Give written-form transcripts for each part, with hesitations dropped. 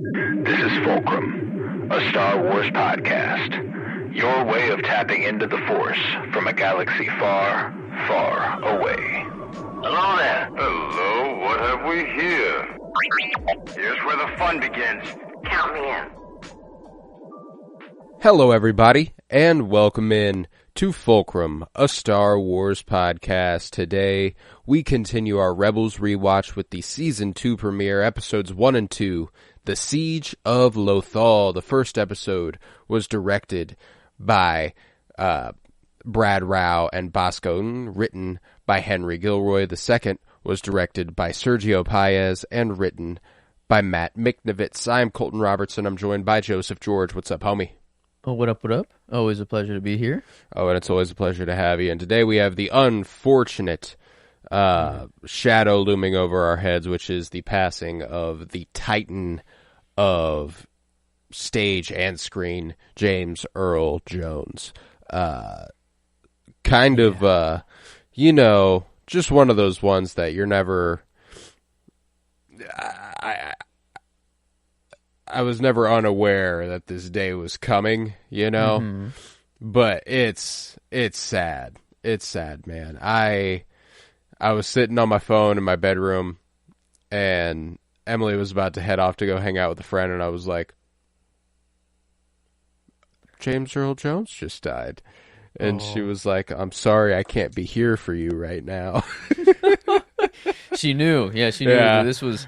This is FULCRUM, a Star Wars podcast. Your way of tapping into the Force from a galaxy far, far away. Hello there. Hello, what have we here? Here's where the fun begins. Count me in. Hello, everybody, and welcome in to FULCRUM, a Star Wars podcast. Today, we continue our Rebels Rewatch with the Season 2 premiere, Episodes 1 and 2, The Siege of Lothal. The first episode was directed by Brad Rao and Bosco, written by Henry Gilroy. The second was directed by Sergio Paez and written by Matt Miknovitz. I'm Colton Robertson. I'm joined by Joseph George. What's up, homie? Oh, what up, what up? Always a pleasure to be here. Oh, and it's always a pleasure to have you. And today we have the unfortunate shadow looming over our heads, which is the passing of the titan of stage and screen, James Earl Jones. Just one of those ones that you're never... I was never unaware that this day was coming, you know? Mm-hmm. But it's sad. It's sad, man. I was sitting on my phone in my bedroom, and Emily was about to head off to go hang out with a friend, and I was like, James Earl Jones just died. And she was like, I'm sorry, I can't be here for you right now. She knew. Yeah, she knew that this was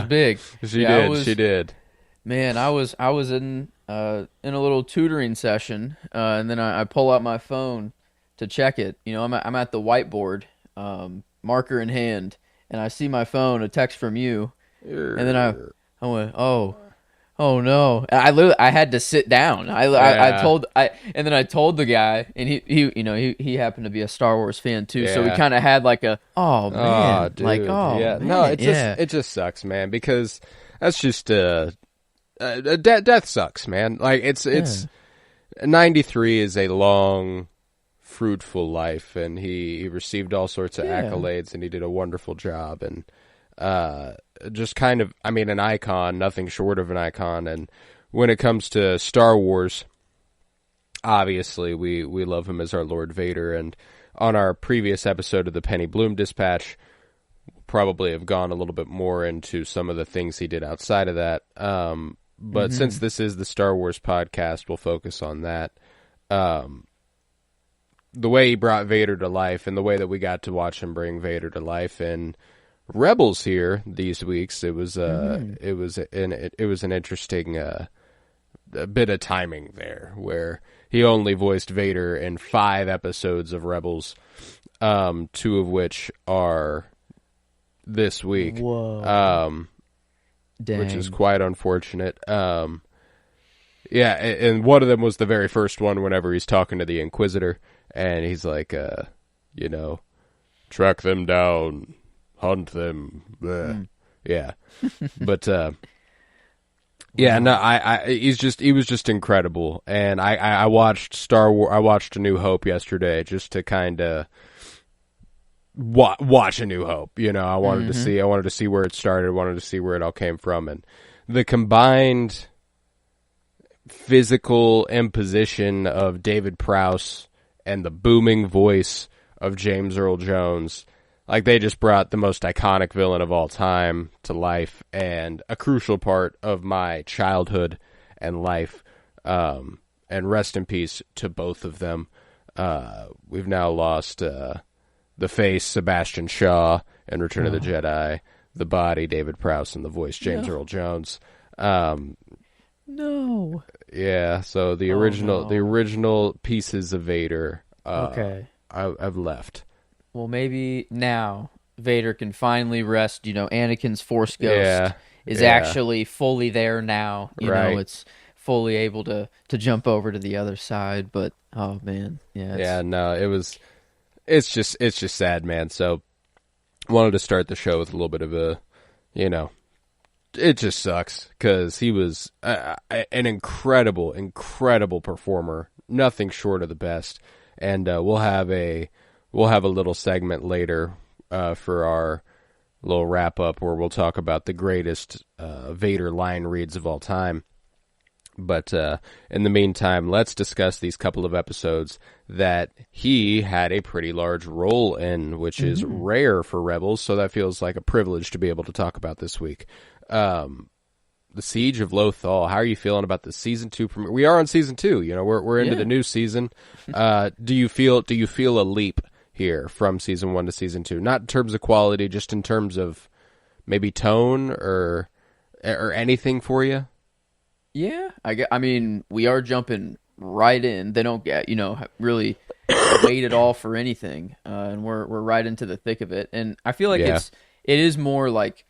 big. She did. Man, I was in a little tutoring session, and then I pull out my phone to check it. You know, I'm at the whiteboard, marker in hand, and I see my phone, a text from you, and then I went, oh no! I had to sit down. I told the guy, and he happened to be a Star Wars fan too, so we kind of had like a it just sucks, man, because that's just death sucks, man. Like it's 93 is a long, fruitful life, and he received all sorts of accolades, and he did a wonderful job, and just kind of, I mean, an icon, nothing short of an icon. And when it comes to Star Wars, obviously we love him as our Lord Vader, and on our previous episode of the Penny Bloom Dispatch, probably have gone a little bit more into some of the things he did outside of that. But since this is the Star Wars podcast, we'll focus on that. The way he brought Vader to life, and the way that we got to watch him bring Vader to life in Rebels here these weeks, it was an interesting a bit of timing there, where he only voiced Vader in 5 episodes of Rebels, 2 of which are this week. Whoa. Which is quite unfortunate. And one of them was the very first one whenever he's talking to the Inquisitor, and he's like, track them down, hunt them. Yeah. But, he was just incredible. And I watched Star Wars, I watched A New Hope yesterday just to kind of watch A New Hope. You know, I wanted to see where it started, wanted to see where it all came from, and the combined physical imposition of David Prowse and the booming voice of James Earl Jones, like, they just brought the most iconic villain of all time to life, and a crucial part of my childhood and life. And rest in peace to both of them. We've now lost the face, Sebastian Shaw, in Return of the Jedi, the body, David Prowse, and the voice, James Earl Jones. No. Yeah, so the original pieces of Vader, I've left. Well, maybe now Vader can finally rest. Anakin's Force Ghost is actually fully there now. You know, it's fully able to jump over to the other side. But oh man, it's just sad, man. So wanted to start the show with a little bit of a, it just sucks because he was an incredible performer, nothing short of the best. And we'll have a little segment later for our little wrap up where we'll talk about the greatest Vader line reads of all time. But in the meantime, let's discuss these couple of episodes that he had a pretty large role in, which is rare for Rebels, so that feels like a privilege to be able to talk about this week. The Siege of Lothal. How are you feeling about the season 2 premiere? We are on season 2. You know, we're into the new season. Do you feel a leap here from season 1 to season 2? Not in terms of quality, just in terms of maybe tone or anything for you? Yeah, I mean, we are jumping right in. They don't get, really wait at all for anything, and we're right into the thick of it. And I feel like it is more like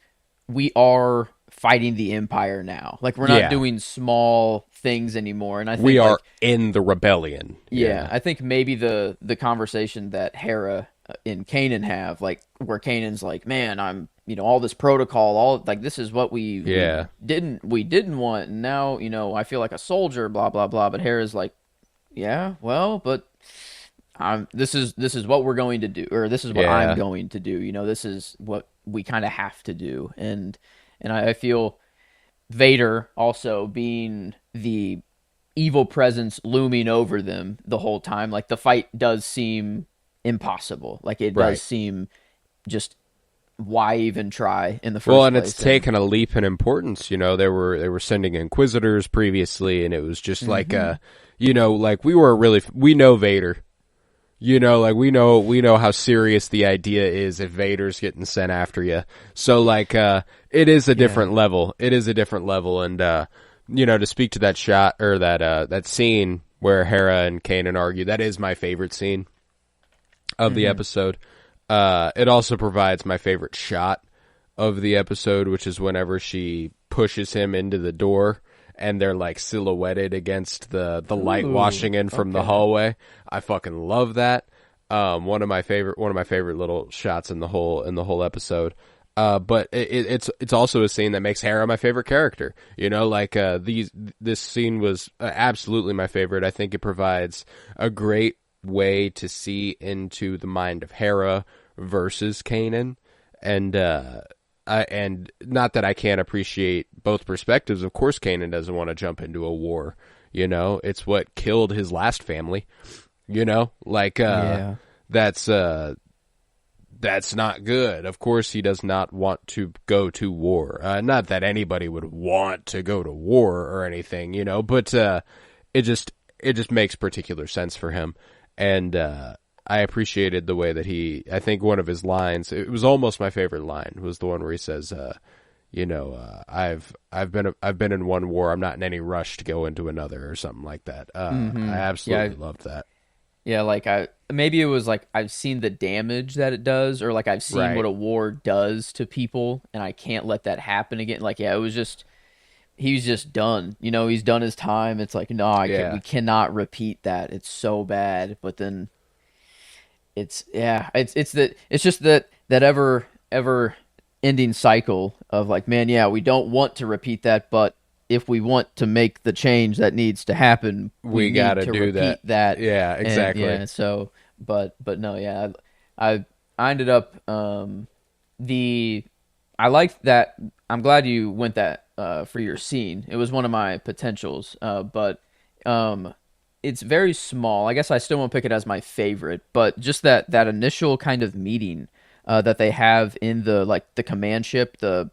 we are fighting the Empire now. Like, we're not doing small things anymore. And I think we are in the rebellion. Yeah, I think maybe the conversation that Hera and Kanan have, like, where Kanan's like, man, I'm, all this protocol, all like, this is what we didn't want, and now, I feel like a soldier, blah blah blah. But Hera's like, yeah, well, but this is what we're going to do, or this is what I'm going to do. This is what we kind of have to do, and I feel Vader also being the evil presence looming over them the whole time. Like, the fight does seem impossible. Like, it does seem just, why even try in the first place? Well, and it's taken a leap in importance. They were sending Inquisitors previously, and it was just like like we know Vader. Like, we know how serious the idea is if Vader's getting sent after you. So, like, it is a different level. It is a different level, and to speak to that shot or that scene where Hera and Kanan argue, that is my favorite scene of the episode. It also provides my favorite shot of the episode, which is whenever she pushes him into the door and they're like silhouetted against the light washing in from the hallway. I fucking love that. One of my favorite little shots in the whole episode. But it's also a scene that makes Hera my favorite character. This scene was absolutely my favorite. I think it provides a great way to see into the mind of Hera versus Kanan, and not that I can't appreciate both perspectives. Of course, Kanan doesn't want to jump into a war. It's what killed his last family. That's not good. Of course, he does not want to go to war. Not that anybody would want to go to war or anything, but it just makes particular sense for him. And I appreciated the way that I think one of his lines, it was almost my favorite line, was the one where he says, I've been in one war, I'm not in any rush to go into another, or something like that. I absolutely loved that. Yeah, like, maybe it was like, I've seen the damage that it does, or like, I've seen what a war does to people, and I can't let that happen again. Like, it was just, he's just done. He's done his time. It's like, no, we cannot repeat that. It's so bad. But then it's just that ever ending cycle of like, man, we don't want to repeat that, but if we want to make the change that needs to happen, we got to do that. Yeah, exactly. And, so, but no, I ended up, I liked that. I'm glad you went that for your scene. It was one of my potentials, but it's very small. I guess I still won't pick it as my favorite, but just that initial kind of meeting that they have in the command ship, the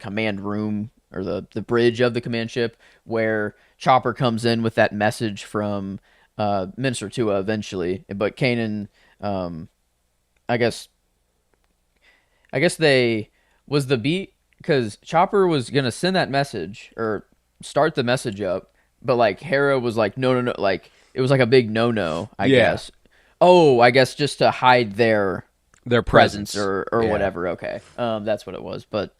command room, or the bridge of the command ship, where Chopper comes in with that message from Minister Tua eventually, but Kanan, I guess they was the beat, because Chopper was gonna send that message or start the message up, but like Hera was like, no, like it was like a big no, I guess. Oh, I guess just to hide their presence or whatever. Okay, that's what it was. But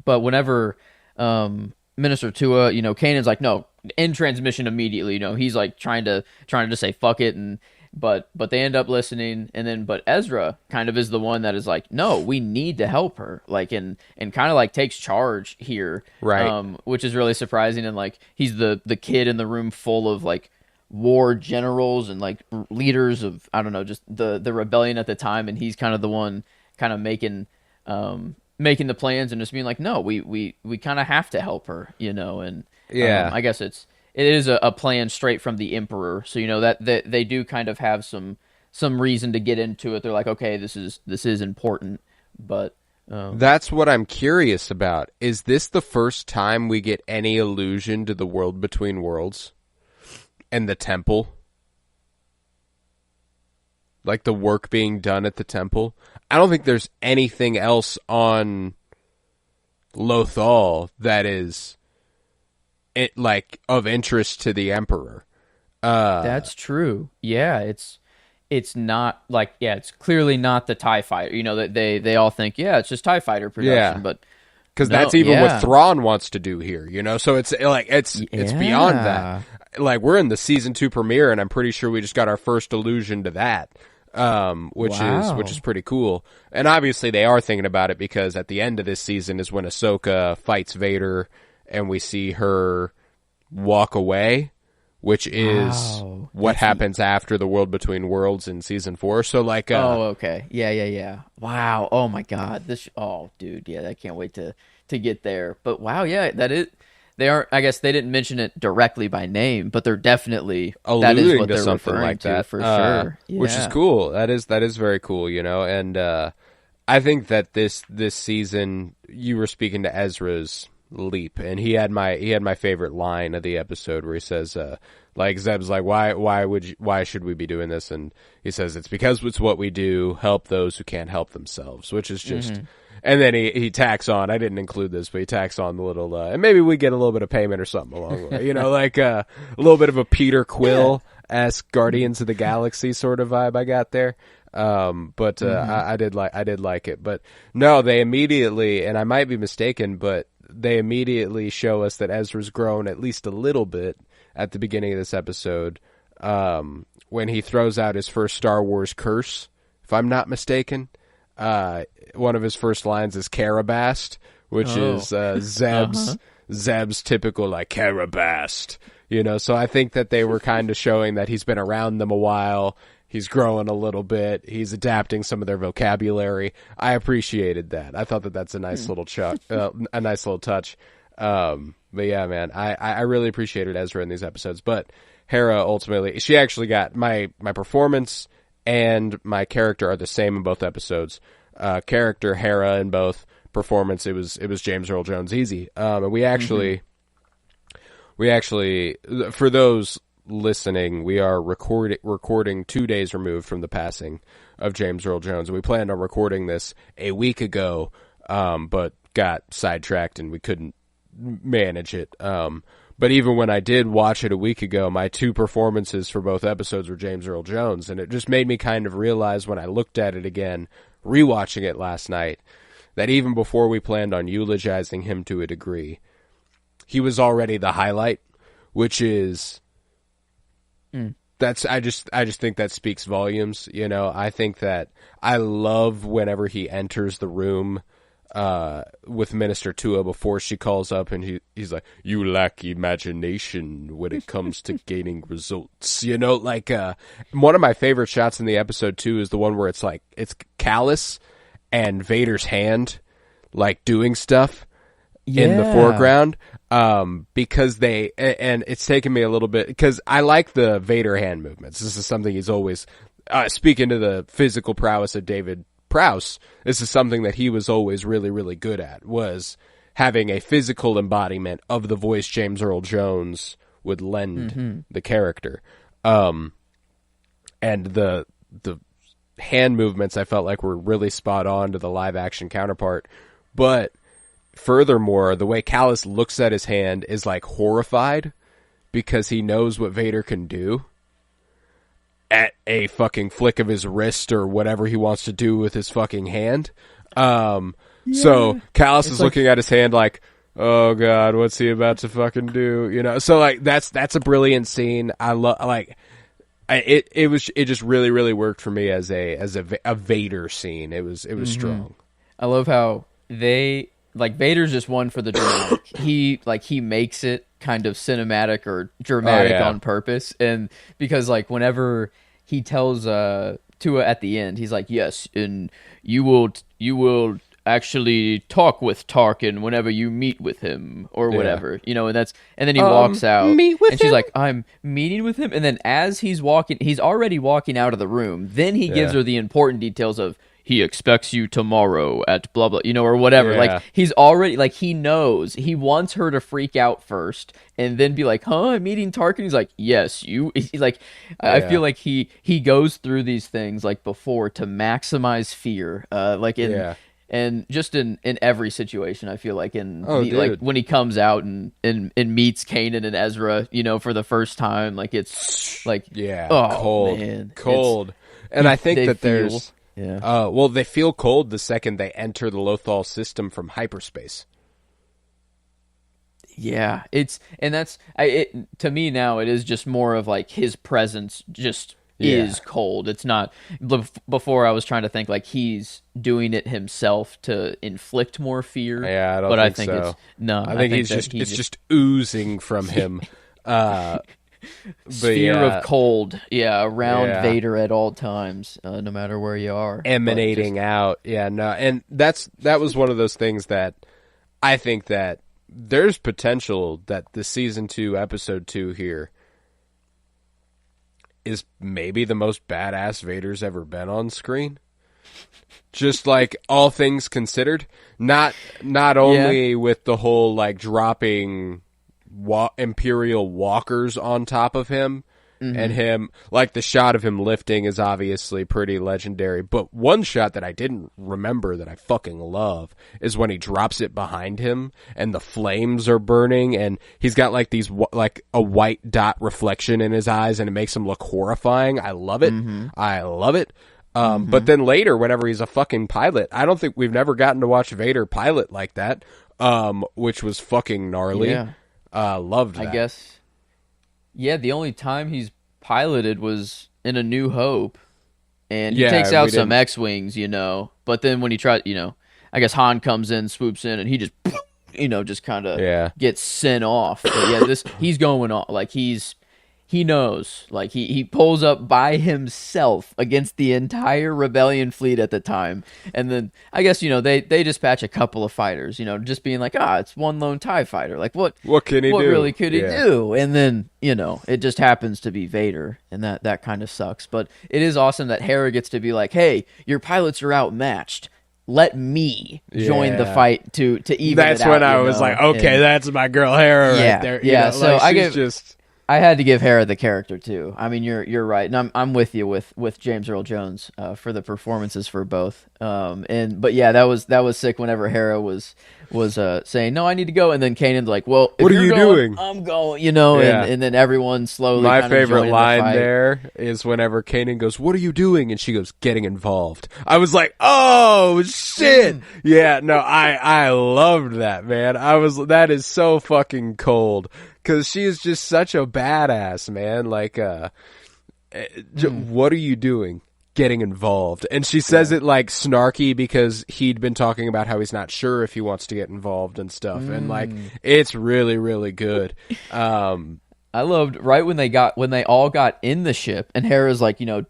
whenever Minister Tua, Kanan's like, no, end transmission immediately. He's like trying to just say fuck it, and but they end up listening, and then but Ezra kind of is the one that is like, no, we need to help her, like, and kind of like takes charge here, right? Which is really surprising, and like he's the kid in the room full of like war generals and like leaders of, I don't know, just the rebellion at the time, and he's kind of the one kind of making making the plans and just being like, no, we kind of have to help her, and I guess it is a plan straight from the Emperor. So, that they do kind of have some reason to get into it. They're like, okay, this is important, but that's what I'm curious about. Is this the first time we get any allusion to the world between worlds and the temple? Like the work being done at the temple? I don't think there's anything else on Lothal that is of interest to the Emperor. That's true. Yeah, it's not like, it's clearly not the TIE fighter. That they all think, it's just TIE fighter production, but because that's even what Thrawn wants to do here, So it's like it's beyond that. Like we're in the season 2 premiere, and I'm pretty sure we just got our first allusion to that, which is pretty cool. And obviously they are thinking about it because at the end of this season is when Ahsoka fights Vader, and we see her walk away, which is what happens after the World Between Worlds in season 4. So like, okay, yeah. Wow. Oh my God. Dude, yeah, I can't wait to get there. But wow, yeah, that is. They aren't. I guess they didn't mention it directly by name, but they're definitely alluding that is what to they're something referring like to that for sure. Which is cool. That is very cool. And I think that this season, you were speaking to Ezra's leap, and he had my favorite line of the episode where he says, like Zeb's like, why should we be doing this? And he says it's because it's what we do, help those who can't help themselves, which is just. And then he tacks on, I didn't include this, but he tacks on the little, and maybe we get a little bit of payment or something along the way, like a little bit of a Peter Quill-esque Guardians of the Galaxy sort of vibe I got there. But I did like it. But no, they immediately, and I might be mistaken, but they immediately show us that Ezra's grown at least a little bit at the beginning of this episode, when he throws out his first Star Wars curse, if I'm not mistaken. One of his first lines is Carabast, which is Zeb's typical like Carabast, So I think that they were kind of showing that he's been around them a while. He's growing a little bit. He's adapting some of their vocabulary. I appreciated that. I thought that that's a nice little a nice little touch. But yeah, man, I really appreciated Ezra in these episodes. But Hera ultimately, she actually got my performance and my character are the same in both episodes. Character Hera in both, performance it was James Earl Jones easy. And we actually for those listening, we are recording 2 days removed from the passing of James Earl Jones. We planned on recording this a week ago, but got sidetracked and we couldn't manage it. But even when I did watch it a week ago, my 2 performances for both episodes were James Earl Jones, and it just made me kind of realize when I looked at it again, rewatching it last night, that even before we planned on eulogizing him to a degree, he was already the highlight, which is I just think that speaks volumes. I think that I love whenever he enters the room with Minister Tua before she calls up and he's like, you lack imagination when it comes to gaining results. One of my favorite shots in the episode too is the one where it's Callus and Vader's hand like doing stuff in the foreground, because and it's taken me a little bit because I like the Vader hand movements. This is something he's always speaking to the physical prowess of David Prowse, this is something that he was always really, really good at, was having a physical embodiment of the voice James Earl Jones would lend the character. And the hand movements I felt like were really spot on to the live action counterpart. But furthermore, the way Callus looks at his hand is like horrified because he knows what Vader can do at a fucking flick of his wrist or whatever he wants to do with his fucking hand. So Callus is looking at his hand like, oh God, what's he about to fucking do? So like that's a brilliant scene. I love it just really, really worked for me as a Vader scene. It was strong. I love how Vader's just one for the dramatic. He makes it kind of cinematic or dramatic on purpose, and because whenever he tells Tua at the end, he's like, yes, and you will actually talk with Tarkin whenever you meet with him or whatever, you know, and then he walks out meet with and she's him? like, I'm meeting with him. And then as he's already walking out of the room. Then he gives her the important details of, he expects you tomorrow at blah, blah, you know, or whatever. Yeah. Like, he's already, like, he knows. He wants her to freak out first and then be like, huh, I'm meeting Tarkin? He's like, yes, you... Like, I feel like he goes through these things, like, before to maximize fear. Like, and just in every situation, I feel like, like, when he comes out and meets Kanan and Ezra, you know, for the first time, like, it's, like... cold. Man, cold. And I think that there's... Yeah. Well, they feel cold the second they enter the Lothal system from hyperspace. Yeah, to me now, it is just more of like his presence just is cold. It's not, before I was trying to think like he's doing it himself to inflict more fear. Yeah, I think so. I think it's just oozing from him. Sphere of cold, around Vader at all times, no matter where you are, emanating out. Yeah, no, and that was one of those things that I think that there's potential that the season 2, episode 2 here is maybe the most badass Vader's ever been on screen. Just like all things considered, not only with the whole like dropping Imperial walkers on top of him, and him, like the shot of him lifting is obviously pretty legendary, but one shot that I didn't remember that I fucking love is when he drops it behind him and the flames are burning and he's got like these like a white dot reflection in his eyes and it makes him look horrifying. I love it. I love it. But then later, whenever he's a fucking pilot, I don't think we've never gotten to watch Vader pilot like that, which was fucking gnarly. Yeah. Loved that. I guess. Yeah, the only time he's piloted was in A New Hope, and he takes out some X-Wings, you know, but then when he tried, you know, I guess Han comes in, swoops in, and he just, you know, just kind of gets sent off. But yeah, he's going on, like, he knows, like, he pulls up by himself against the entire Rebellion fleet at the time, and then, I guess, you know, they dispatch a couple of fighters, you know, just being like, it's one lone TIE fighter, like, what can he do? What really could he do? And then, you know, it just happens to be Vader, and that kind of sucks, but it is awesome that Hera gets to be like, hey, your pilots are outmatched. Let me join the fight to even That's it out, when I was like, okay, that's my girl Hera right there. You know, so like, I had to give Hera the character too. I mean, you're right, and I'm with you with James Earl Jones for the performances for both. But yeah, that was sick. Whenever Hera was saying, "No, I need to go," and then Kanan's like, "Well, what are you doing? I'm going," you know, and then everyone slowly. My kind of favorite line the there is whenever Kanan goes, "What are you doing?" and she goes, "Getting involved." I was like, "Oh shit!" Yeah, no, I loved that, man. That is so fucking cold. Because she is just such a badass, man. Like, what are you doing? Getting involved. And she says it like snarky because he'd been talking about how he's not sure if he wants to get involved and stuff. And like, it's really, really good. I loved right when they all got in the ship and Hera's like, you know,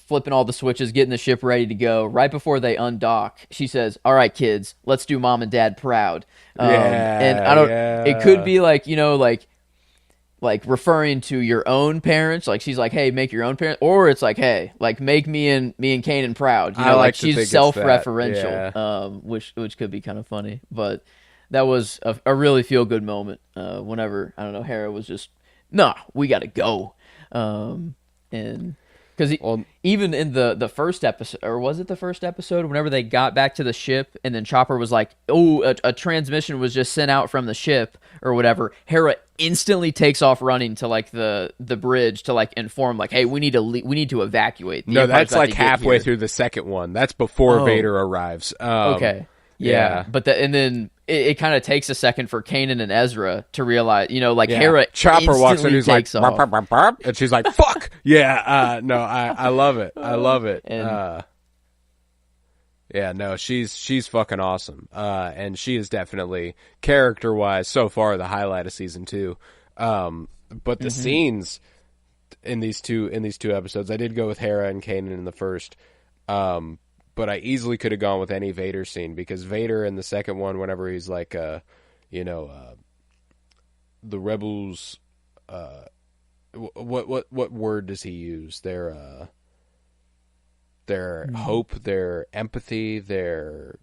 flipping all the switches, getting the ship ready to go. Right before they undock, she says, "All right, kids, let's do mom and dad proud." And I don't. It could be like, you know, like referring to your own parents, like she's like, "Hey, make your own parents," or it's like, "Hey, like make me and Kanan proud." You know, like she's self-referential, which could be kind of funny. But that was a really feel good moment. Whenever I don't know, Hera was just, "Nah, we got to go," and because even in the first episode, or was it the first episode, whenever they got back to the ship, and then Chopper was like, "Oh, a transmission was just sent out from the ship," or whatever, Hera instantly takes off running to like the bridge to like inform like, "Hey, we need to evacuate." No, that's like halfway through the second one. That's before Vader arrives. Okay. Yeah. But and then it kind of takes a second for Kanan and Ezra to realize, you know, like Hera Chopper walks in, he's like, barp, barp, barp, and she's like, "Fuck." Yeah. No, I love it. I love it. And, yeah, no, she's fucking awesome. And she is definitely, character-wise, so far the highlight of season 2. But the scenes in these two episodes, I did go with Hera and Kanan in the first. but I easily could have gone with any Vader scene, because Vader in the second one, whenever he's like, the rebels, what word does he use? Their hope, their empathy, their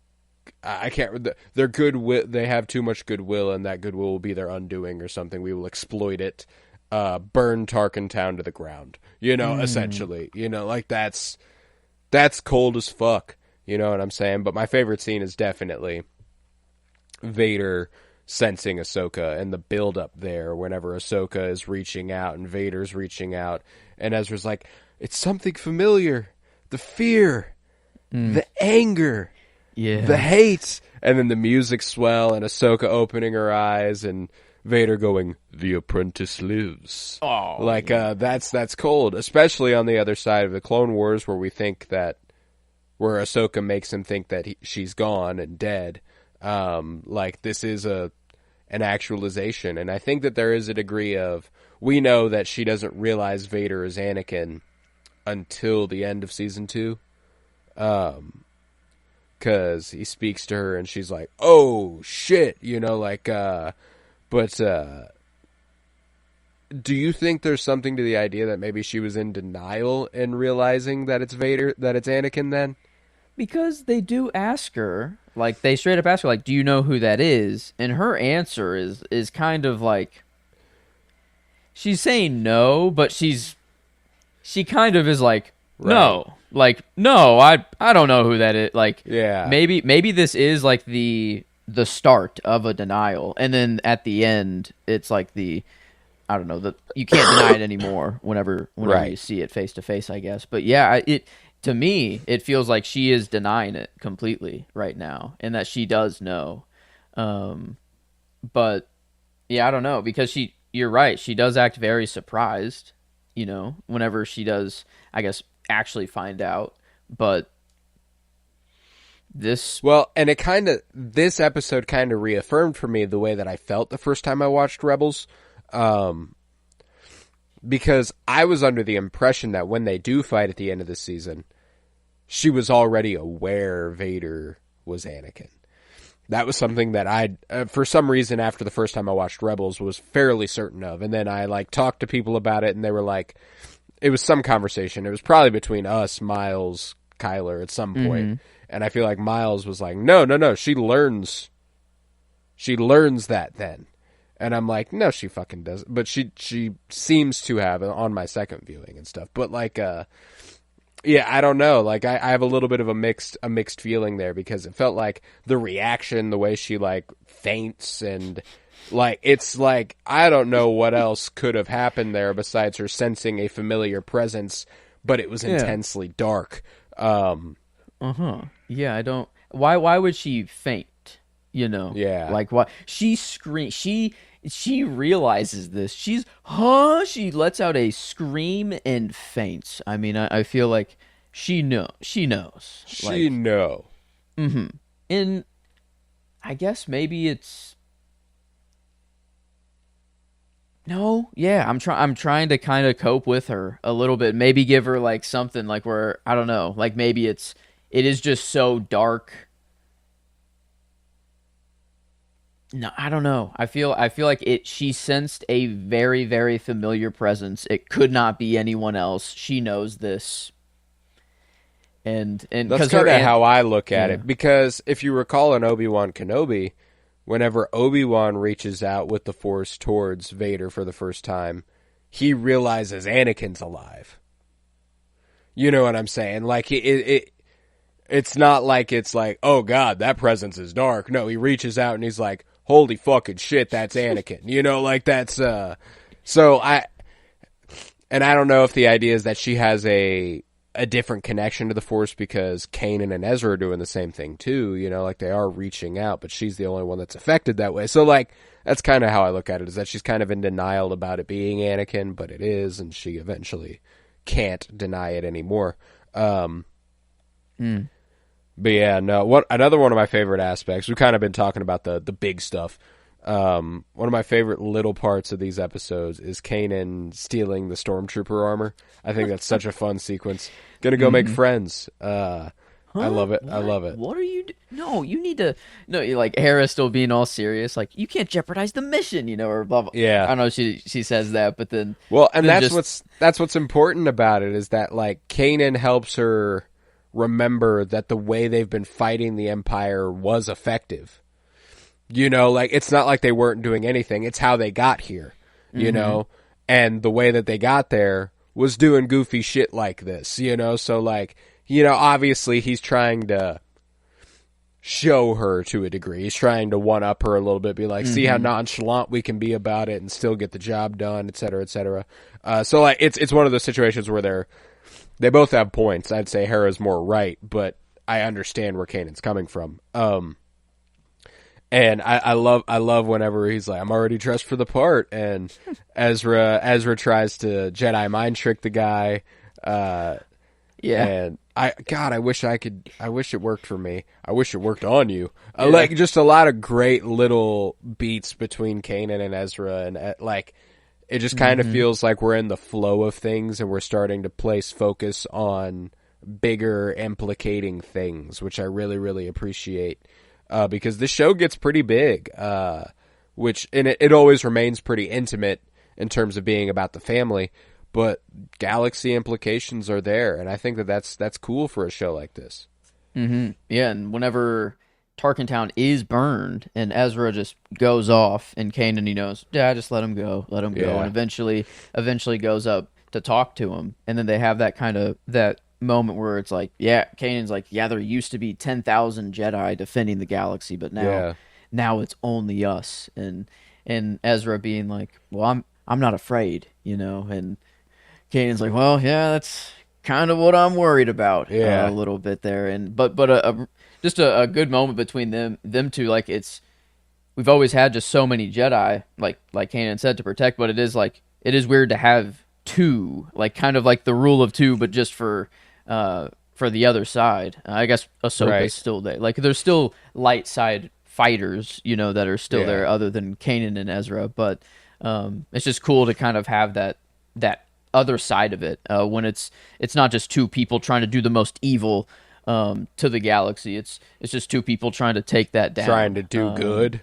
goodwill. They have too much goodwill, and that goodwill will be their undoing or something. We will exploit it. Burn Tarkin Town to the ground. Essentially. Like that's cold as fuck. You know what I'm saying? But my favorite scene is definitely Vader sensing Ahsoka and the build up there whenever Ahsoka is reaching out and Vader's reaching out, and Ezra's like, it's something familiar. The fear, the anger, the hate, and then the music swell and Ahsoka opening her eyes and Vader going, the apprentice lives. Oh, like that's cold, especially on the other side of the Clone Wars, where where Ahsoka makes him think that she's gone and dead. Like this is an actualization, and I think that there is a degree of, we know that she doesn't realize Vader is Anakin until the end of season 2, because he speaks to her and she's like, oh shit, but do you think there's something to the idea that maybe she was in denial in realizing that it's Vader, that it's Anakin then? Because they do ask her, like, they straight up ask her, like, do you know who that is? And her answer is kind of like, she's saying no, but she kind of is like, no. Right. Like, no, I don't know who that is. Like, yeah, maybe this is like the start of a denial, and then at the end it's like I don't know, you can't deny it anymore whenever right. you see it face to face, I guess. But yeah, to me it feels like she is denying it completely right now, and that she does know. But yeah, I don't know, because you're right, she does act very surprised, whenever she does, I guess, actually find out. But this episode kind of reaffirmed for me the way that I felt the first time I watched Rebels, because I was under the impression that when they do fight at the end of the season, she was already aware Vader was Anakin. That was something that I, for some reason, after the first time I watched Rebels, was fairly certain of. And then I talked to people about it, and they were like, it was some conversation. It was probably between us, Miles, Kyler at some point. Mm-hmm. And I feel like Miles was like, no, she learns that then. And I'm like, no, she fucking doesn't. But she seems to have on my second viewing and stuff. But yeah, I don't know. Like I have a little bit of a mixed feeling there, because it felt like the reaction, the way she faints, and it's like, I don't know what else could have happened there besides her sensing a familiar presence, but it was intensely dark. Yeah, I don't. Why would she faint? Yeah. Like, why she screams? She realizes this. She lets out a scream and faints. I mean, I feel like she knows. She knows. Mm-hmm. And I guess maybe it's no. Yeah, I'm trying to kind of cope with her a little bit. Maybe give her something where, I don't know. Maybe it is just so dark. No, I don't know. I feel like she sensed a very, very familiar presence. It could not be anyone else. She knows this. And that's kind of how I look at it. Because if you recall in Obi-Wan Kenobi, whenever Obi-Wan reaches out with the Force towards Vader for the first time, he realizes Anakin's alive. You know what I'm saying? It's not like it's like, oh God, that presence is dark. No, he reaches out and he's like, holy fucking shit, that's Anakin. That's so I don't know if the idea is that she has a different connection to the Force because Kanan and Ezra are doing the same thing too, they are reaching out, but she's the only one that's affected that way. So that's kind of how I look at it, is that she's kind of in denial about it being Anakin, but it is, and she eventually can't deny it anymore. But yeah, no. Another one of my favorite aspects, we've kind of been talking about the big stuff. One of my favorite little parts of these episodes is Kanan stealing the Stormtrooper armor. I think that's such a fun sequence. Gonna go make friends. Huh? I love it. What? I love it. What are you? No, you need to. No, you're like Hera still being all serious. Like you can't jeopardize the mission, or blah blah. Yeah. I don't know. She says that, but then And then that's what's important about it is that like Kanan helps her remember that the way they've been fighting the Empire was effective. Like it's not like they weren't doing anything. It's how they got here. And the way that they got there was doing goofy shit like this. So like. Obviously he's trying to show her to a degree. He's trying to one-up her a little bit, be like, see how nonchalant we can be about it and still get the job done, et cetera, et cetera. So, like, it's one of those situations where they both have points. I'd say Hera's more right, but I understand where Kanan's coming from. And I love whenever he's like, I'm already dressed for the part, and Ezra tries to Jedi mind trick the guy. And I wish it worked for me. I wish it worked on you. Yeah. Like just a lot of great little beats between Kanan and Ezra, and like it just kind of feels like we're in the flow of things, and we're starting to place focus on bigger implicating things, which I really, really appreciate. Because the show gets pretty big, which it always remains pretty intimate in terms of being about the family. But galaxy implications are there, and I think that's cool for a show like this. Mm-hmm. Yeah, and whenever Tarkin Town is burned, and Ezra just goes off, and Kanan, knows, just let him go, and eventually goes up to talk to him, and then they have that moment where it's like, Kanan's like, there used to be 10,000 Jedi defending the galaxy, but now it's only us, and Ezra being like, well, I'm not afraid, and Kanan's like, well, that's kind of what I'm worried about a little bit there, and but just a good moment between them two. Like we've always had just so many Jedi, like Kanan said, to protect, but it is weird to have two, like kind of like the rule of two, but just for the other side. I guess Ahsoka's still there. Like there's still light side fighters, that are still there, other than Kanan and Ezra, but it's just cool to kind of have that other side of it when it's not just two people trying to do the most evil to the galaxy. It's just two people trying to take that down, trying to do good.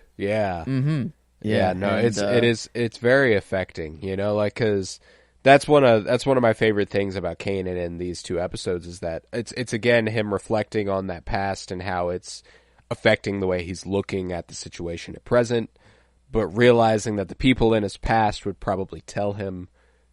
It's very affecting, like, because that's one of my favorite things about Kanan in these two episodes is that it's again him reflecting on that past and how it's affecting the way he's looking at the situation at present, but realizing that the people in his past would probably tell him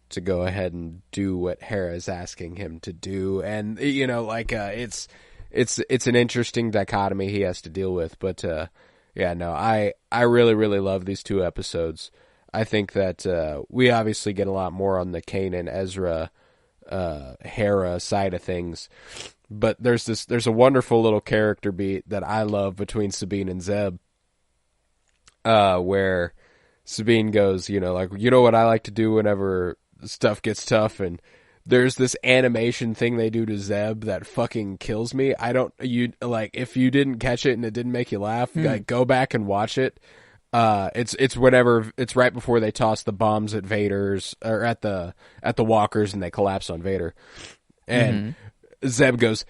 to go ahead and do what Hera is asking him to do, and it's an interesting dichotomy he has to deal with. But I really, really love these two episodes. I think that we obviously get a lot more on the Kanan, Ezra, Hera side of things, but there's a wonderful little character beat that I love between Sabine and Zeb, where Sabine goes, what I like to do whenever stuff gets tough, and there's this animation thing they do to Zeb that fucking kills me. If you didn't catch it and it didn't make you laugh, go back and watch it. It's right before they toss the bombs at Vader's or at the walkers and they collapse on Vader, and Zeb goes,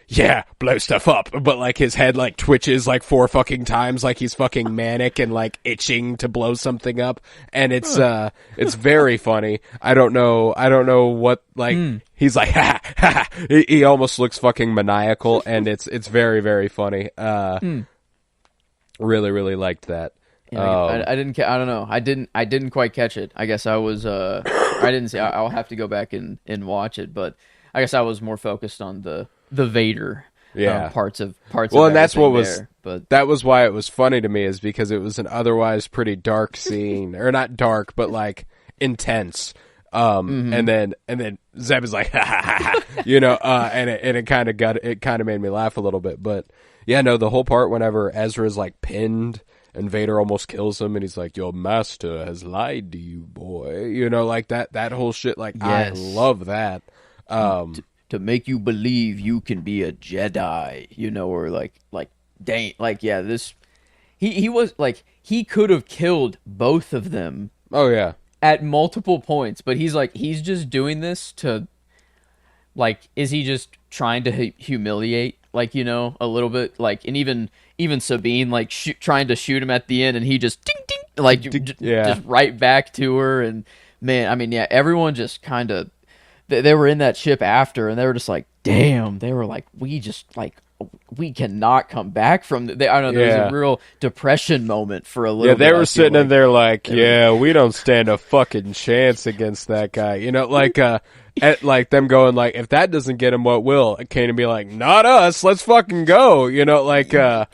blow stuff up, but like his head like twitches like 4 fucking times, like he's fucking manic and like itching to blow something up, and it's very funny. I don't know what, like he's like ha ha. He almost looks fucking maniacal, and it's very, very funny. Really, really liked that. I don't know. I didn't quite catch it. I guess I was I didn't see. I'll have to go back and watch it, but I guess I was more focused on the Vader parts of. Well, and that's what was. There, but that was why it was funny to me, is because it was an otherwise pretty dark scene, or not dark, but like intense. And then Zeb is like, ha ha ha, and it kind of made me laugh a little bit. But the whole part whenever Ezra's like pinned and Vader almost kills him, and he's like, your master has lied to you, boy. Like that whole shit. Like, yes. I love that. To make you believe you can be a Jedi, or this. He was like, he could have killed both of them. Oh yeah. At multiple points, but he's just doing this to, like, is he just trying to humiliate like, you know, a little bit, like, and even Sabine, like, trying to shoot him at the end, and he just ding ding, like, just right back to her. And man, I mean, yeah, everyone just kind of, they were in that ship after, and they were just like, damn, they were like, we cannot come back from I don't know, there was a real depression moment for a little bit. Yeah, they were sitting in there like, we don't stand a fucking chance against that guy. You know, like, like them going like, if that doesn't get him, what will? Kanan be like, not us, let's fucking go. You know, like, yeah,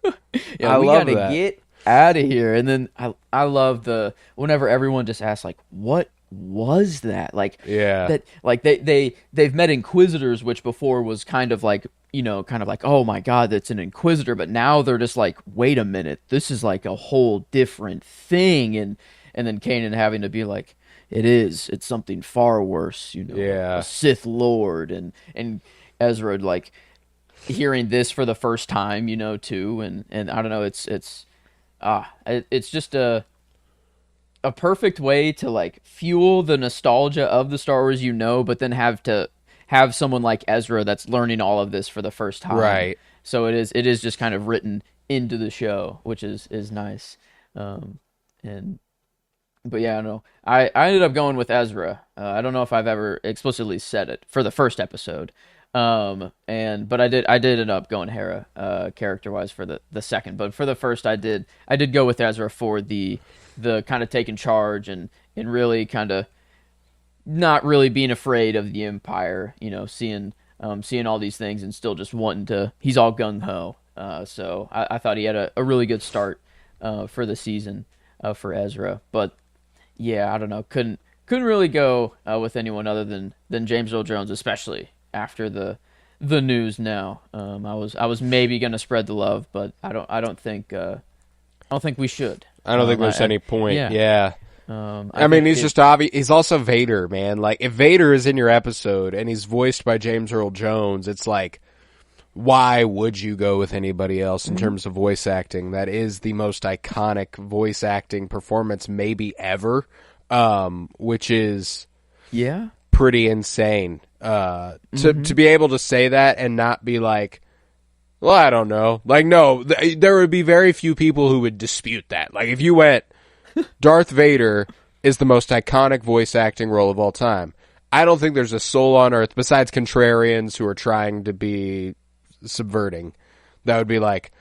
I we love gotta that. get out of here. And then I love whenever everyone just asks, like, what was that? Like, that, like, they've met Inquisitors, which before was kind of like, you know, kind of like, oh my god, that's an Inquisitor, but now they're just like, wait a minute, this is like a whole different thing. And then Kanan having to be like, it's something far worse, you know, a Sith Lord. And Ezra, like, hearing this for the first time, you know, too. And I don't know, it's just a perfect way to, like, fuel the nostalgia of the Star Wars, you know, but then have someone like Ezra that's learning all of this for the first time. Right. So it is just kind of written into the show, which is nice. But yeah, I don't know. I ended up going with Ezra. I don't know if I've ever explicitly said it for the first episode. But I did end up going Hera, character wise, for the second. But for the first, I did go with Ezra for the kind of taking charge and really kind of not really being afraid of the Empire, you know, seeing all these things and still just wanting to. He's all gung ho. So I thought he had a really good start for the season for Ezra. But yeah, I don't know, couldn't really go with anyone other than James Earl Jones, especially after the news. Now, I was maybe gonna spread the love, but I don't think we should. I don't think there's any point. Yeah. I mean, he's just obvious. He's also Vader, man. Like, if Vader is in your episode and he's voiced by James Earl Jones, it's like, why would you go with anybody else in terms of voice acting? That is the most iconic voice acting performance maybe ever, which is pretty insane. To be able to say that and not be like, well, I don't know. Like, no, there would be very few people who would dispute that. Like, if you went, Darth Vader is the most iconic voice acting role of all time, I don't think there's a soul on earth, besides contrarians who are trying to be subverting, that would be like,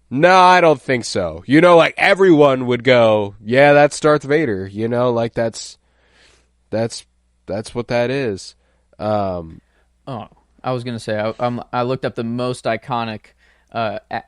no, I don't think so. You know, like, everyone would go, yeah, that's Darth Vader. You know, like, that's what that is. I was gonna say I looked up the most iconic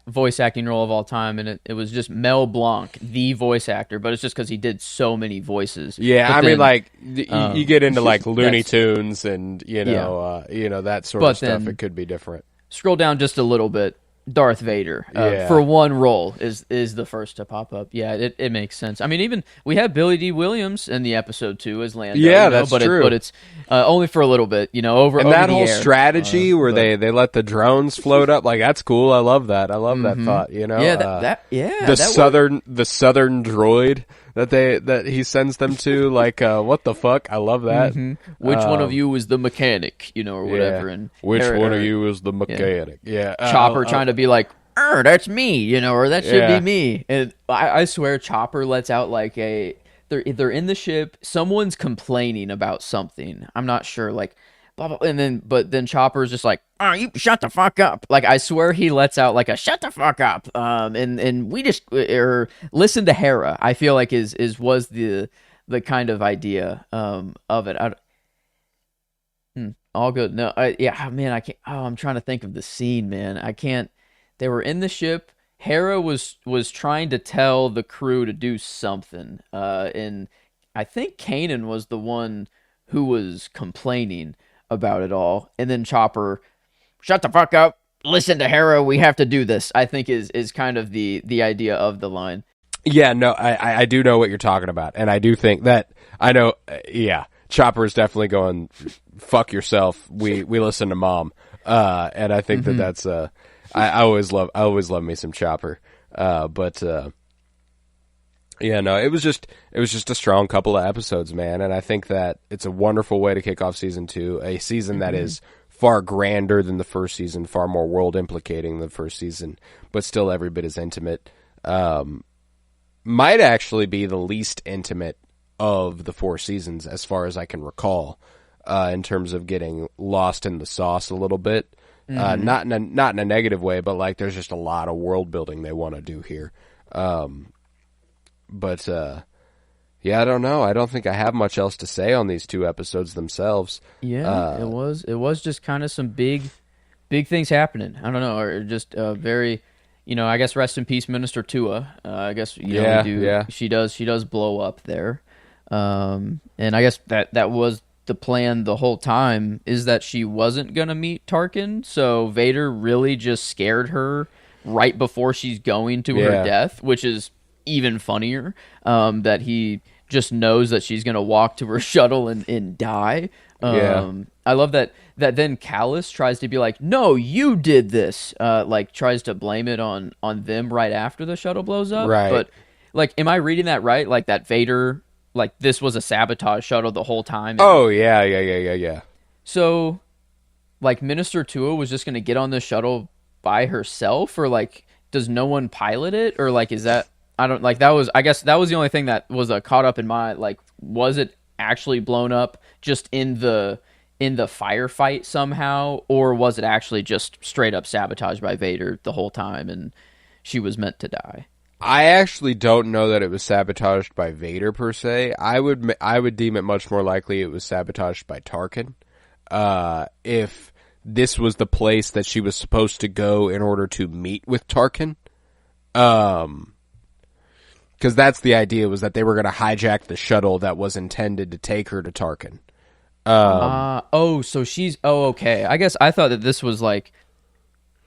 voice acting role of all time, and it was just Mel Blanc, the voice actor, but it's just because he did so many voices. Yeah, but mean, like, you get into like Looney Tunes and you know that sort of stuff. It could be different. Scroll down just a little bit. Darth Vader for one role is the first to pop up. Yeah, it makes sense. I mean, even we had Billy D. Williams in the episode 2 as Lando. Yeah, that's true. But it's only for a little bit, you know. Over that whole air. Strategy where they let the drones float up, like, that's cool. I love that. I love that thought. You know, the southern droid that he sends them to, like, what the fuck? I love that. Which one of you is the mechanic, you know, or whatever? And which one of you is the mechanic? Yeah, Chopper trying to be like, that's me, you know, or that should be me. And I swear, Chopper lets out like they're in the ship, someone's complaining about something. I'm not sure, like, blah, blah, but then Chopper's just like, oh, you shut the fuck up. Like, I swear he lets out like a shut the fuck up. And we just listen to Hera. I feel like was the kind of idea of it. All good. No, man, I can't. Oh, I'm trying to think of the scene, man. I can't. They were in the ship. Hera was trying to tell the crew to do something. And I think Kanan was the one who was complaining about it all. And then Chopper, shut the fuck up. Listen to Hera. We have to do this, I think is kind of the idea of the line. Yeah, no, I do know what you're talking about. And I do think that, I know, Chopper is definitely going, fuck yourself. We listen to Mom. And I think that's, I always love me some Chopper. Yeah, no, it was just a strong couple of episodes, man. And I think that it's a wonderful way to kick off season 2, a season that is far grander than the first season, far more world implicating than the first season, but still every bit as intimate. Might actually be the least intimate of the 4 seasons, as far as I can recall, in terms of getting lost in the sauce a little bit. Not in a negative way, but like there's just a lot of world building they want to do here. But yeah, I don't know. I don't think I have much else to say on these 2 episodes themselves. Yeah, it was just kind of some big things happening. I don't know, or just very, I guess rest in peace, Minister Tua. I guess she does blow up there. And I guess that was the plan the whole time, is that she wasn't going to meet Tarkin, so Vader really just scared her right before she's going to her death, which is even funnier, that he just knows that she's going to walk to her shuttle and die. I love that then Callus tries to be like, no, you did this, like tries to blame it on them right after the shuttle blows up. Right. But like, am I reading that right? Like that Vader, like this was a sabotage shuttle the whole time. Oh yeah. So, like Minister Tua was just going to get on the shuttle by herself, or like, does no one pilot it, or like, is that, I don't like, I guess that was the only thing that was caught up in my, like, was it actually blown up just in the firefight somehow, or was it actually just straight up sabotaged by Vader the whole time and she was meant to die? I actually don't know that it was sabotaged by Vader per se. I would deem it much more likely it was sabotaged by Tarkin. If this was the place that she was supposed to go in order to meet with Tarkin. Because that's the idea, was that they were going to hijack the shuttle that was intended to take her to Tarkin. Okay. I guess I thought that this was like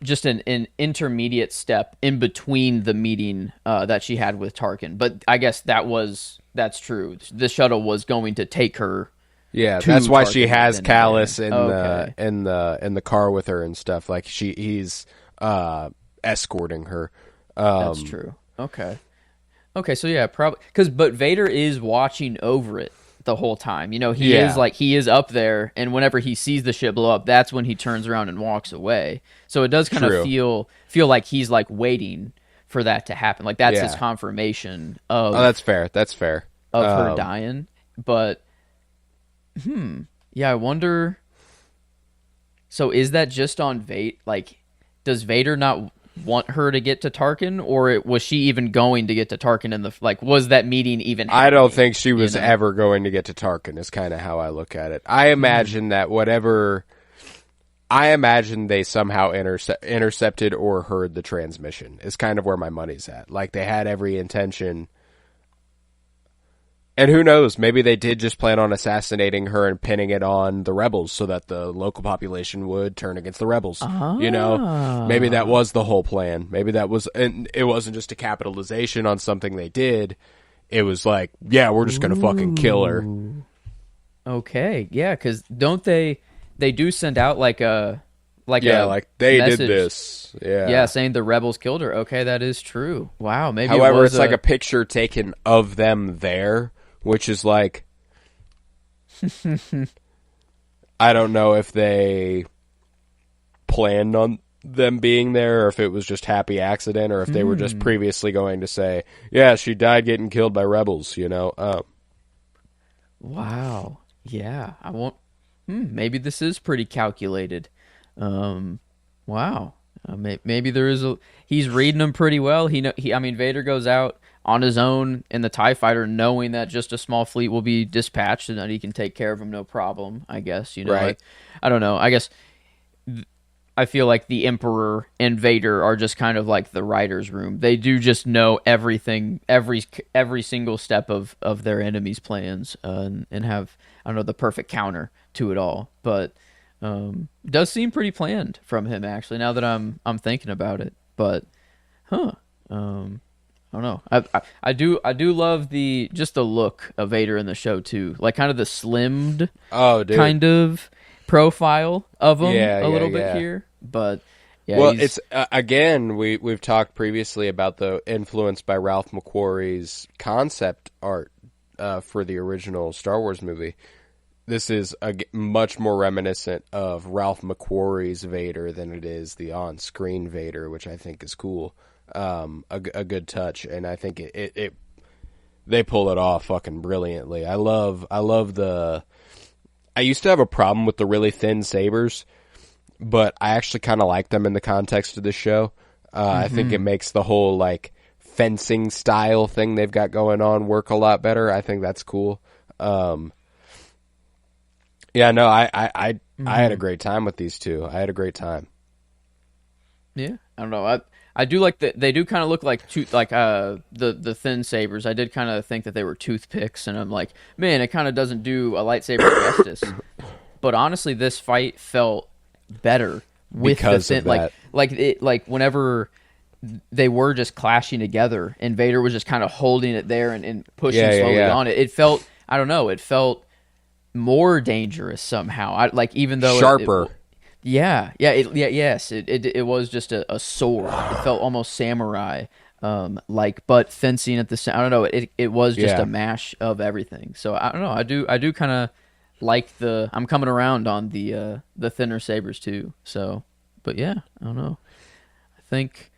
just an intermediate step in between the meeting that she had with Tarkin. But I guess that's true. The shuttle was going to take her. Yeah, that's why Tarkin she has Callus in Okay. the car with her and stuff. Like he's escorting her. That's true. Okay, so yeah, probably but Vader is watching over it the whole time. He is up there, and whenever he sees the ship blow up, that's when he turns around and walks away. So it does kind of feel like he's like waiting for that to happen. Like that's his confirmation of. Oh, that's fair. That's fair. Of her dying, but yeah, I wonder. So is that just on Vader? Like, does Vader not want her to get to Tarkin, or was she even going to get to Tarkin in the, like, was that meeting even happening? I don't think she was ever going to get to Tarkin, is kind of how I look at it. I imagine that they somehow intercepted or heard the transmission is kind of where my money's at. Like, they had every intention. And who knows, maybe they did just plan on assassinating her and pinning it on the rebels so that the local population would turn against the rebels. Maybe that was the whole plan. Maybe that was, and it wasn't just a capitalization on something they did. It was like, yeah, we're just going to fucking kill her. Okay, yeah, because don't they do send out like they did this. Yeah, saying the rebels killed her. Okay, that is true. Wow, maybe. However, it's like a picture taken of them there, which is like, I don't know if they planned on them being there, or if it was just happy accident, or if they were just previously going to say, yeah, she died getting killed by rebels, Wow. Yeah, I won't. Maybe this is pretty calculated. Wow. Maybe there is he's reading them pretty well. Vader goes out on his own in the TIE fighter, knowing that just a small fleet will be dispatched and that he can take care of them no problem, I guess. Right. Like, I don't know. I guess I feel like the Emperor and Vader are just kind of like the writer's room. They do just know everything, every single step of their enemy's plans, and have, I don't know, the perfect counter to it all. But does seem pretty planned from him, actually, now that I'm thinking about it. But I don't know. I do love the look of Vader in the show too, like kind of the slimmed kind of profile of him a little bit here. But yeah, well, it's again, we've talked previously about the influence by Ralph McQuarrie's concept art for the original Star Wars movie. this is much more reminiscent of Ralph McQuarrie's Vader than it is the on-screen Vader, which I think is cool. A good touch, and I think they pull it off fucking brilliantly. I love the. I used to have a problem with the really thin sabers, but I actually kind of like them in the context of the show. I think it makes the whole like fencing style thing they've got going on work a lot better. I think that's cool. Yeah, no, I had a great time with these two. I had a great time. Yeah, I don't know. I do like that they do kind of look like the thin sabers. I did kind of think that they were toothpicks, and I'm like, man, it kind of doesn't do a lightsaber justice. But honestly, this fight felt better with because the thin, of that. like whenever they were just clashing together, and Vader was just kind of holding it there and pushing slowly on it. It felt, I don't know, it felt more dangerous somehow. Even though sharper. It was just a sword. It felt almost samurai, but fencing at the same. I don't know. It was just a mash of everything. So I don't know. I do kind of like I'm coming around on the thinner sabers too. So, but yeah, I don't know. I think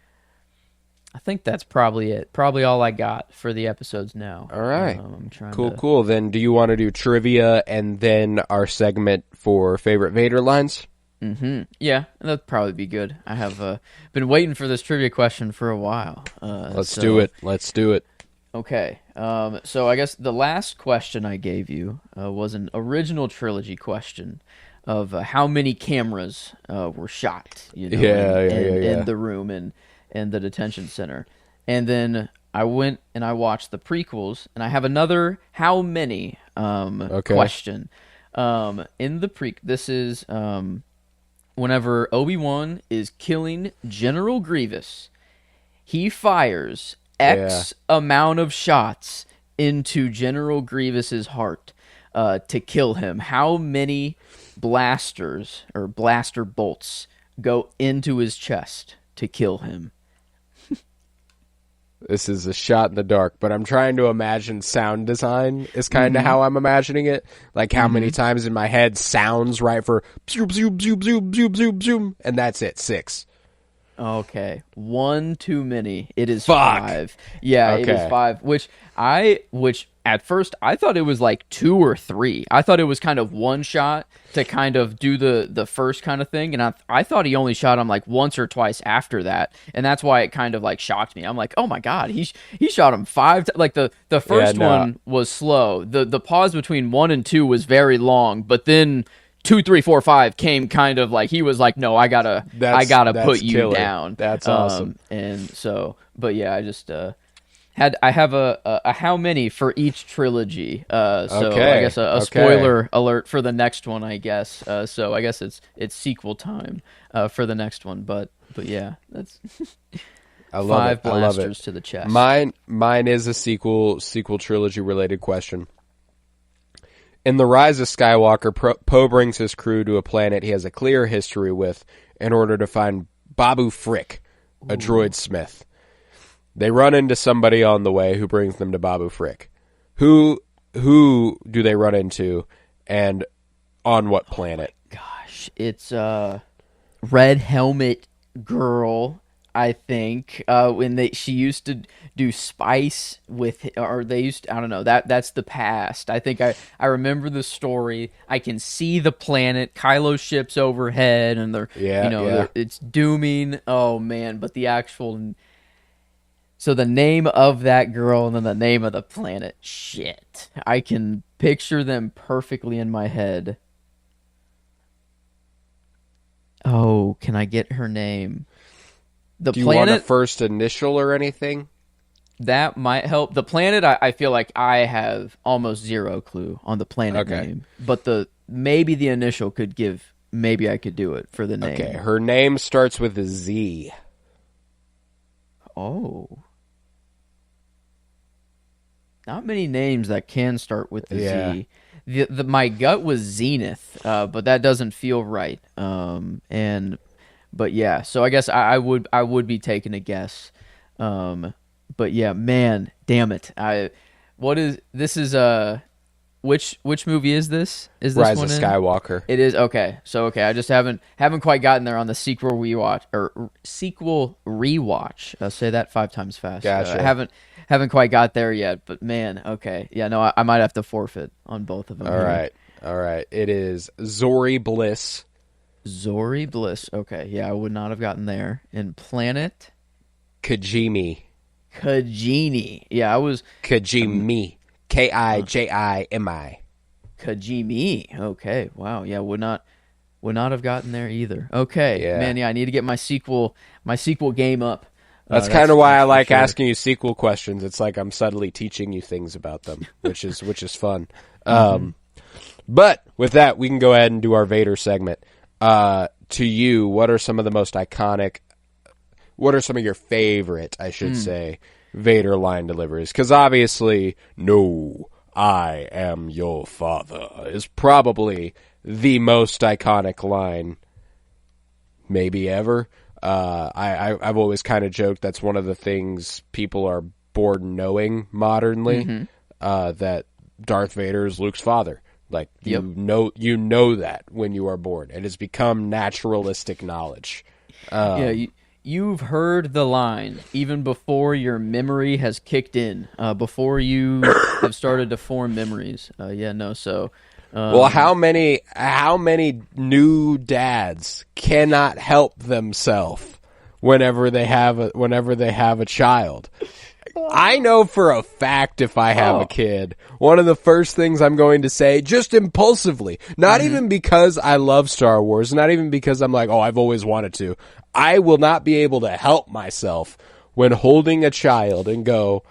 that's probably it. Probably all I got for the episodes now. All right. I'm trying cool. Then do you want to do trivia and then our segment for favorite Vader lines? Mm-hmm. Yeah, that'd probably be good. I have been waiting for this trivia question for a while. Let's do it. Okay. So I guess the last question I gave you was an original trilogy question of how many cameras were shot. In the room and the detention center. And then I went and I watched the prequels, and I have another how many question. In the this is whenever Obi-Wan is killing General Grievous, he fires X amount of shots into General Grievous's heart to kill him. How many blasters or blaster bolts go into his chest to kill him? This is a shot in the dark, but I'm trying to imagine sound design is kind of how I'm imagining it. Like how many times in my head sounds right for zoom, zoom, zoom, zoom, zoom, zoom, zoom, and that's it, 6. Okay, one too many. It is Fuck. 5. Yeah, Okay. It is 5. Which at first I thought it was like 2 or 3. I thought it was kind of one shot to kind of do the first kind of thing, and I thought he only shot him like once or twice after that, and that's why it kind of like shocked me. I'm like, oh my god, he shot him 5. Like the first one was slow. The pause between 1 and 2 was very long, but then 2, 3, 4, 5 came kind of like he was like, no, I gotta put you killer. down. That's awesome. And so, but yeah, I just I have a how many for each trilogy. So I guess a spoiler alert for the next one, I guess. So I guess it's sequel time for the next one. But yeah, that's I love 5 it. I love blasters it. to the chest. Mine is a sequel trilogy related question. In The Rise of Skywalker, Poe brings his crew to a planet he has a clear history with in order to find Babu Frick, a droid smith. They run into somebody on the way who brings them to Babu Frick. Who do they run into, and on what planet? Gosh, it's Red Helmet Girl, I think. When she used to do spice with, or they used to, I don't know, that's the past. I think I remember the story. I can see the planet, Kylo's ship's overhead, and it's dooming. Oh man, but the actual. So the name of that girl and then the name of the planet. Shit. I can picture them perfectly in my head. Oh, can I get her name? Do you want a first initial or anything? That might help. The planet, I feel like I have almost zero clue on the planet name. But maybe the initial could give, maybe I could do it for the name. Okay, her name starts with a Z. Oh. Not many names that can start with the Z. My gut was Zenith, but that doesn't feel right. But yeah, so I guess I would be taking a guess. But yeah, man, damn it. This is which movie is this? Is this Rise one of in? Skywalker. It is okay. So I just haven't quite gotten there on the sequel rewatch. Say that 5 times fast. Gotcha. Haven't quite got there yet. But man, okay, yeah, no, I might have to forfeit on both of them. All right. It is Zori Bliss. Zori Bliss. Okay, yeah, I would not have gotten there. In Planet Kajimi. Yeah, I was Kajimi. Kijimi. Kajimi. Okay, wow. Yeah, would not have gotten there either. Okay, Yeah. man. Yeah, I need to get my sequel game up. That's kind of why I like asking you sequel questions. It's like I'm subtly teaching you things about them, which is fun. But with that, we can go ahead and do our Vader segment. To you, what are some of the most iconic? What are some of your favorite, I should say, Vader line deliveries? Because obviously, "No, I am your father" is probably the most iconic line maybe ever. I've always kind of joked that's one of the things people are bored knowing modernly, that Darth Vader is Luke's father. Like, you know that when you are born. It has become naturalistic knowledge. You've heard the line even before your memory has kicked in, before you have started to form memories. Well, how many new dads cannot help themselves whenever they have a child? I know for a fact if I have a kid, one of the first things I'm going to say, just impulsively, not even because I love Star Wars, not even because I'm like, oh, I've always wanted to. I will not be able to help myself when holding a child and go,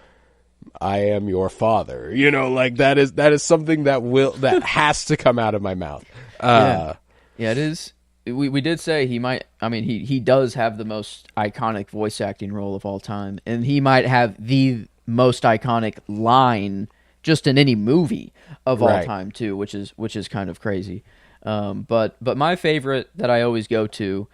"I am your father." You know, like that is something that has to come out of my mouth. Yeah, it is. We did say he might. I mean, he does have the most iconic voice acting role of all time, and he might have the most iconic line just in any movie of all time too, which is kind of crazy. But my favorite that I always go to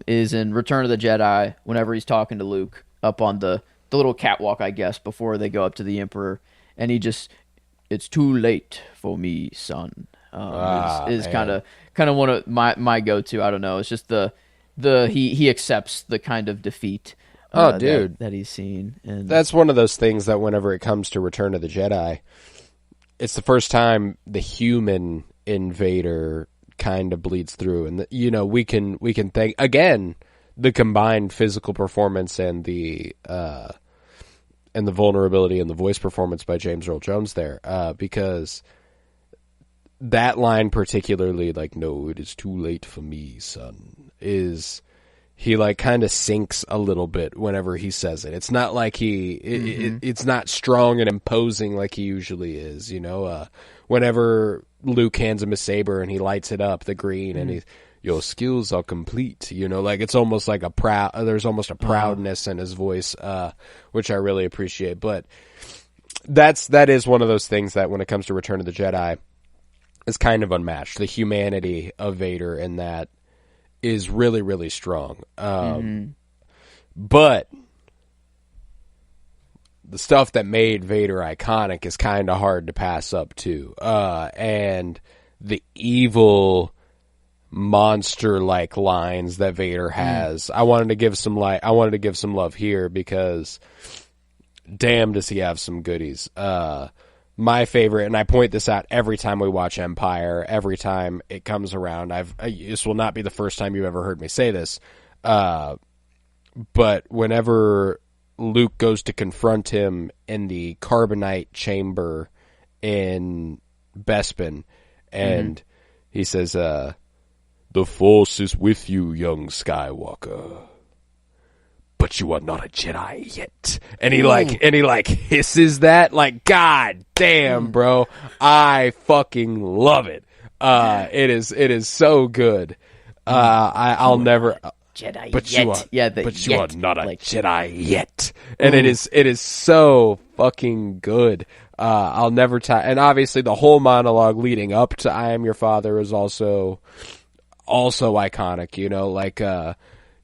is in Return of the Jedi. Whenever he's talking to Luke up on the little catwalk, I guess, before they go up to the Emperor, and "It's too late for me, son." Is kind of one of my go-to. I don't know. It's just he accepts the kind of defeat. That he's seen, and that's one of those things that whenever it comes to Return of the Jedi, it's the first time the human in Vader kind of bleeds through, and we can thank again the combined physical performance and the vulnerability and the voice performance by James Earl Jones there, because that line particularly, like, "No, it is too late for me, son," he like kind of sinks a little bit whenever he says it. It's not like it's not strong and imposing like he usually is, whenever Luke hands him a saber and he lights it up, the green, and "Your skills are complete," like it's almost like there's almost a proudness in his voice, which I really appreciate. But that is one of those things that when it comes to Return of the Jedi is kind of unmatched. The humanity of Vader in that is really, really strong. But the stuff that made Vader iconic is kind of hard to pass up too. And the evil monster-like lines that Vader has, I wanted to give some love here because damn does he have some goodies. My favorite, and I point this out every time we watch Empire, every time it comes around. This will not be the first time you've ever heard me say this, but whenever Luke goes to confront him in the carbonite chamber in Bespin, and he says, "The Force is with you, young Skywalker, but you are not a Jedi yet." And he hisses that, like, god damn, bro. I fucking love it. It is so good. I'll never Jedi but yet. You are not a Jedi yet. And it is so fucking good. I'll never and obviously the whole monologue leading up to "I am your father" is also iconic,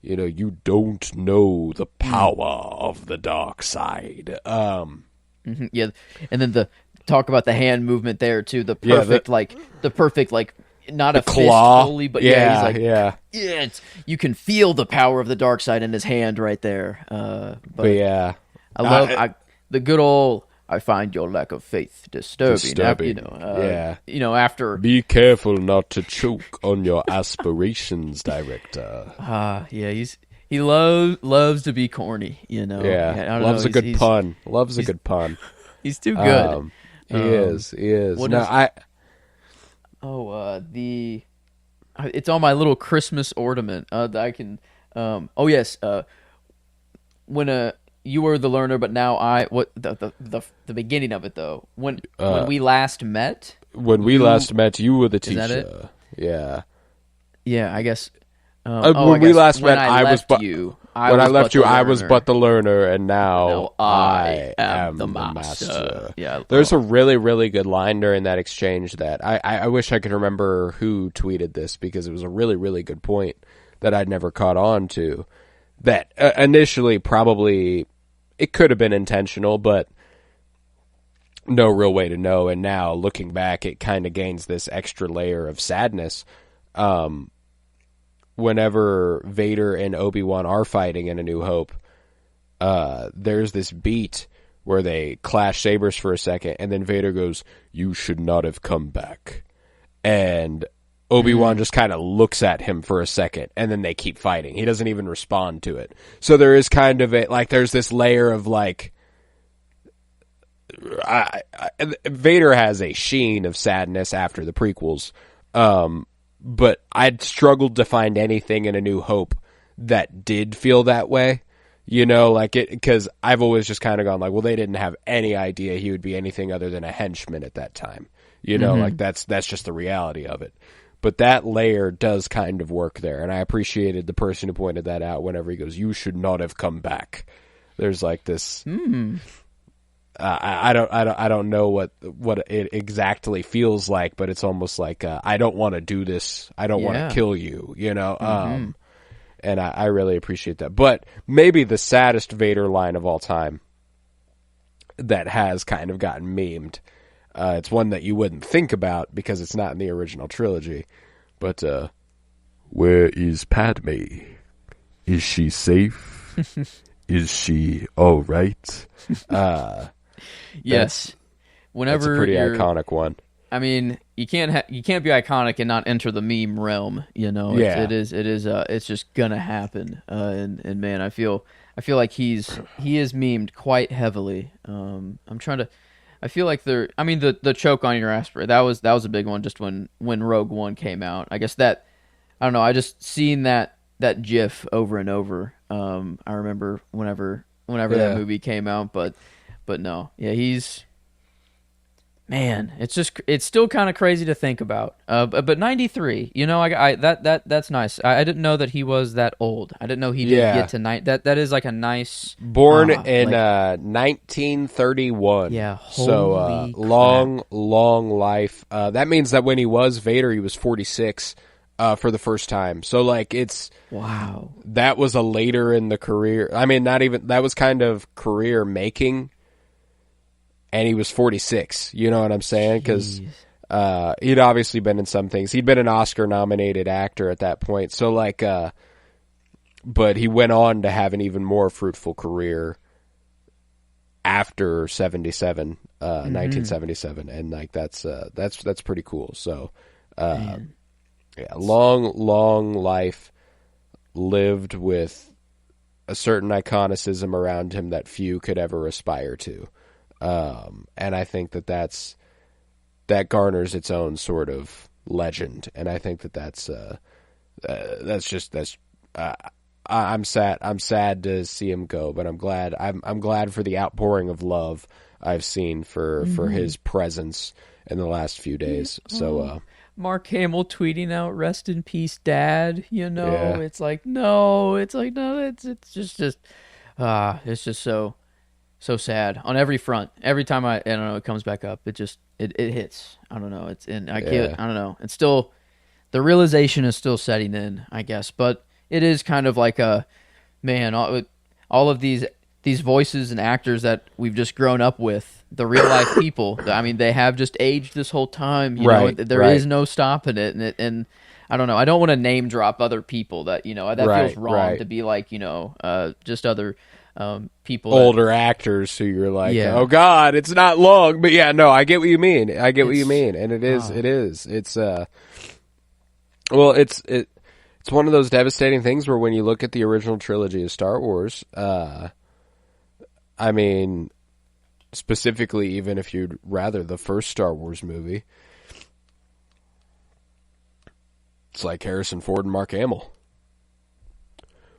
you don't know the power of the dark side. Yeah, and then talk about the hand movement there too. The perfect not a claw. fist fully, but he's like, yeah. You can feel the power of the dark side in his hand right there. But yeah, I love the good old. I find your lack of faith disturbing. After be careful not to choke on your aspirations, director. He loves to be corny. Loves a good pun. Loves a good pun. He's too good. He is. It's on my little Christmas ornament that I can. When you were the learner, but now the beginning of it though. When we last met. When we last met, you were the teacher. Is that it? Yeah. Yeah, I guess. When we last met, I was but you. When I left you, I was but the learner, and now I am the master. Yeah, there's a really, really good line during that exchange that I wish I could remember who tweeted this, because it was a really, really good point that I'd never caught on to. That initially probably it could have been intentional, but no real way to know. And now looking back, it kind of gains this extra layer of sadness. Whenever Vader and Obi-Wan are fighting in A New Hope, there's this beat where they clash sabers for a second, and then Vader goes, "You should not have come back." And Obi-Wan just kind of looks at him for a second, and then they keep fighting. He doesn't even respond to it. So there is kind of there's this layer of Vader has a sheen of sadness after the prequels. But I'd struggled to find anything in A New Hope that did feel that way, because I've always just kind of gone well, they didn't have any idea he would be anything other than a henchman at that time, that's just the reality of it. But that layer does kind of work there, and I appreciated the person who pointed that out whenever he goes, "You should not have come back." There's this. I don't know what it exactly feels like, but it's almost like I don't want to do this. I don't want to kill you, And I really appreciate that. But maybe the saddest Vader line of all time that has kind of gotten memed. It's one that you wouldn't think about because it's not in the original trilogy. But where is Padme? Is she safe? Is she all right? Yes. That's a pretty iconic one. I mean, you can't be iconic and not enter the meme realm. It's just gonna happen. And man, I feel like he is memed quite heavily. I feel like the choke on your aspirate, that was a big one just when Rogue One came out. I guess that, I don't know, I just seen that GIF over and over. I remember whenever that movie came out, but no, it's still kind of crazy to think about. But 93, that's nice. I didn't know that he was that old. I didn't know he didn't get to that is like a nice. Born in 1931. Yeah, so long life. That means that when he was Vader, he was 46 for the first time. So it's wow. That was a later in the career. I mean, not even that was kind of career making. And he was 46, you know what I'm saying? Because he'd obviously been in some things. He'd been an Oscar-nominated actor at that point. So, but he went on to have an even more fruitful career after 1977. And, that's pretty cool. So, long life, lived with a certain iconicism around him that few could ever aspire to. And I think that garners its own sort of legend, and I think I'm sad to see him go, but I'm glad for the outpouring of love I've seen for his presence in the last few days. So Mark Hamill tweeting out "Rest in peace, Dad." It's just so sad on every front. Every time I don't know, it comes back up. It hits. I don't know. I don't know. It's still, the realization is still setting in, I guess. But it is kind of like all of these these voices and actors that we've just grown up with, the real life people. I mean, they have just aged this whole time. You know, there is no stopping it, and I don't know. I don't want to name drop other people that that feels wrong to be like just other people, older actors who you're like, oh God, it's not long, but yeah, no, I get what you mean. I get what you mean, and it is. It's well, it's one of those devastating things where when you look at the original trilogy of Star Wars, I mean, specifically, even if you'd rather the first Star Wars movie, it's like Harrison Ford and Mark Hamill,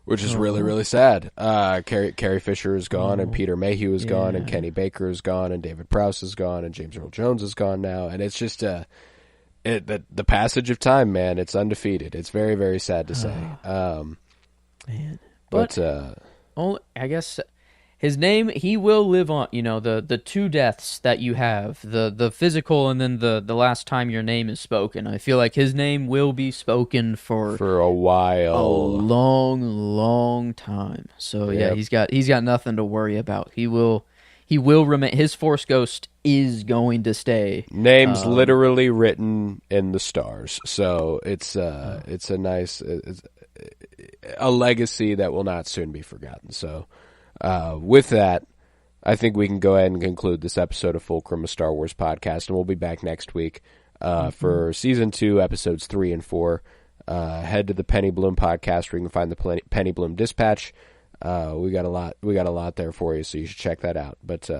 which is really, really sad. Carrie Fisher is gone, and Peter Mayhew is gone, and Kenny Baker is gone, and David Prowse is gone, and James Earl Jones is gone now, and it's just the passage of time, man. It's undefeated. It's very, very sad to say. Man, but I guess his name, he will live on. The two deaths that you have, the physical and then the last time your name is spoken. I feel like his name will be spoken for a while, a long, long time. So yeah, he's got nothing to worry about. He will remain. His Force ghost is going to stay. Name's literally written in the stars. So it's a nice a legacy that will not soon be forgotten. So. With that, I think we can go ahead and conclude this episode of Fulcrum, a Star Wars podcast, and we'll be back next week for Season 2, Episodes 3 and 4. Head to the Penny Bloom podcast where you can find the Penny Bloom Dispatch. We got a lot there for you, so you should check that out. But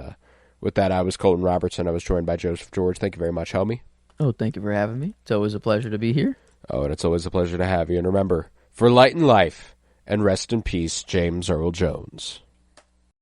with that, I was Colton Robertson. I was joined by Joseph George. Thank you very much, homie. Oh, thank you for having me. It's always a pleasure to be here. Oh, and it's always a pleasure to have you. And remember, for light and life, and rest in peace, James Earl Jones.